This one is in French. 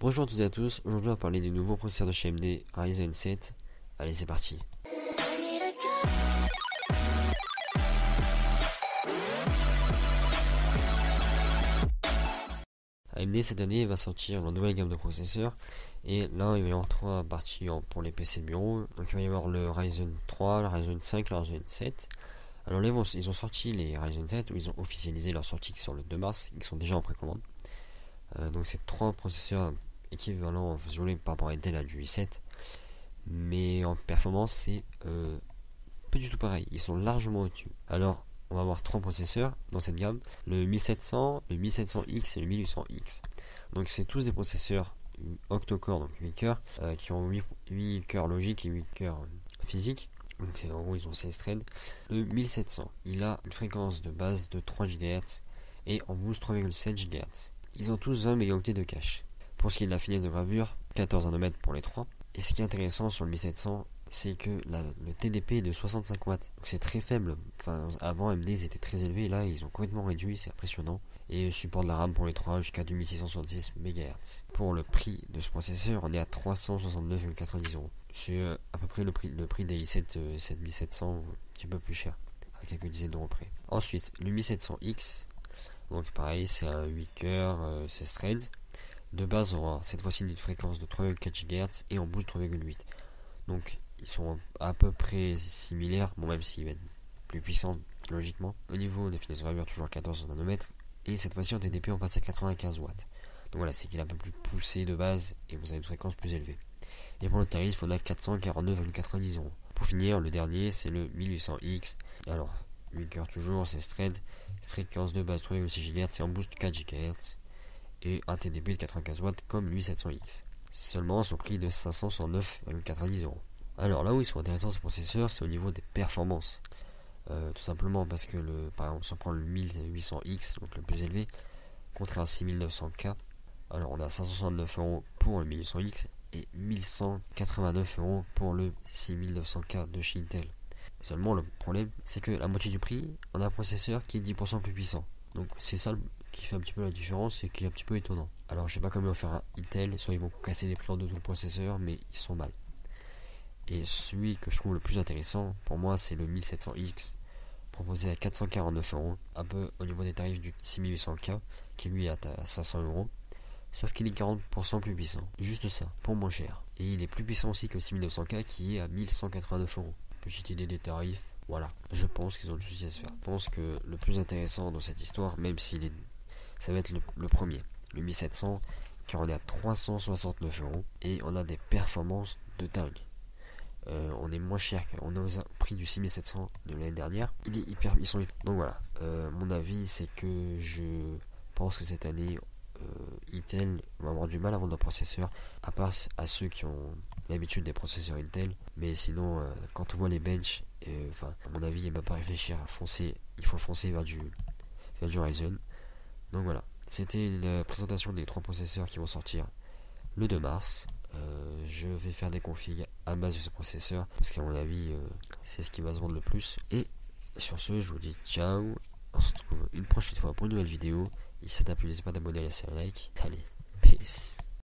Bonjour à toutes et à tous, aujourd'hui on va parler des nouveaux processeurs de chez AMD Ryzen 7. Allez, c'est parti. AMD cette année va sortir une nouvelle gamme de processeurs, et là il va y avoir trois parties pour les PC de bureau. Donc il va y avoir le Ryzen 3, le Ryzen 5, le Ryzen 7. Alors ils ont sorti les Ryzen 7, où ils ont officialisé leur sortie sur le 2 mars, ils sont déjà en précommande. Donc c'est trois processeurs équivalents par rapport à Intel à du i7, mais en performance c'est pas du tout pareil, ils sont largement au-dessus. Alors on va avoir trois processeurs dans cette gamme, le 1700, le 1700X et le 1800X. Donc c'est tous des processeurs octa-core, donc 8 cœurs, qui ont 8 cœurs logiques et 8 cœurs physiques. Donc en gros ils ont 16 threads. Le 1700, il a une fréquence de base de 3 GHz et en boost 3,7 GHz. Ils ont tous 20 mégaoctets de cache. Pour ce qui est de la finesse de gravure, 14 nanomètres pour les trois. Et ce qui est intéressant sur le 1700, c'est que le TDP est de 65 watts. Donc c'est très faible. Enfin, avant AMD ils étaient très élevés, et là ils ont complètement réduit, c'est impressionnant. Et support de la RAM pour les trois jusqu'à 2666 MHz. Pour le prix de ce processeur, on est à 369,90€. C'est à peu près le prix des i7 7700, un petit peu plus cher, à quelques dizaines d'euros près. Ensuite, le 1700X, donc pareil, c'est un 8 cœurs, 16 threads. De base, on aura cette fois-ci une fréquence de 3,4 GHz et en boost 3,8. Donc ils sont à peu près similaires, bon, même s'ils vont être plus puissants logiquement. Au niveau de finesse de gravure, toujours 14 nanomètres, et cette fois-ci en TDP on passe à 95 watts. Donc voilà, c'est qu'il est un peu plus poussé de base et vous avez une fréquence plus élevée. Et pour le tarif, on a 449,90€. Pour finir, le dernier c'est le 1800X. Alors 8 cœurs toujours, 16 threads, fréquence de base 3,6 GHz et en boost 4 GHz, et un TDP de 95 watts comme le 1700X. Seulement son prix de 569,90€. Alors là où ils sont intéressants ces processeurs, c'est au niveau des performances. Tout simplement parce que par exemple si on prend le 1800X, donc le plus élevé, contre un 6900K, alors on a 569€ pour le 1800X et 1189€ pour le 6900K de chez Intel. Seulement le problème, c'est que la moitié du prix, on a un processeur qui est 10% plus puissant. Donc c'est ça qui fait un petit peu la différence et qui est un petit peu étonnant. Alors je sais pas comment ils vont faire un Intel, soit ils vont casser les prix en deux de le processeur, mais ils sont mal. Et celui que je trouve le plus intéressant pour moi, c'est le 1700X, proposé à 449€, un peu au niveau des tarifs du 6800K, qui lui est à 500€, sauf qu'il est 40% plus puissant. Juste ça, pour moins cher. Et il est plus puissant aussi que le 6900K qui est à 1189€. Petite idée des tarifs, voilà. Je pense qu'ils ont le souci à se faire. Je pense que le plus intéressant dans cette histoire, même s'il est, ça va être le premier, le 1700, car on est à 369€, et on a des performances de dingue. On est moins cher qu'on est au prix du 6700 de l'année dernière. Ils sont hyper. Donc voilà, mon avis c'est que je pense que cette année Intel va avoir du mal à vendre leurs processeurs, à part à ceux qui ont l'habitude des processeurs Intel. Mais sinon, quand on voit les bench, à mon avis, il ne va pas réfléchir à foncer. Il faut foncer vers du Ryzen. Donc voilà, c'était la présentation des trois processeurs qui vont sortir le 2 mars. Je vais faire des configs à base de ce processeur parce qu'à mon avis c'est ce qui va se vendre le plus. Et sur ce, je vous dis ciao, on se retrouve une prochaine fois pour une nouvelle vidéo. Et si ça t'a plu, n'hésite pas à t'abonner, à laisser un like. Allez, peace.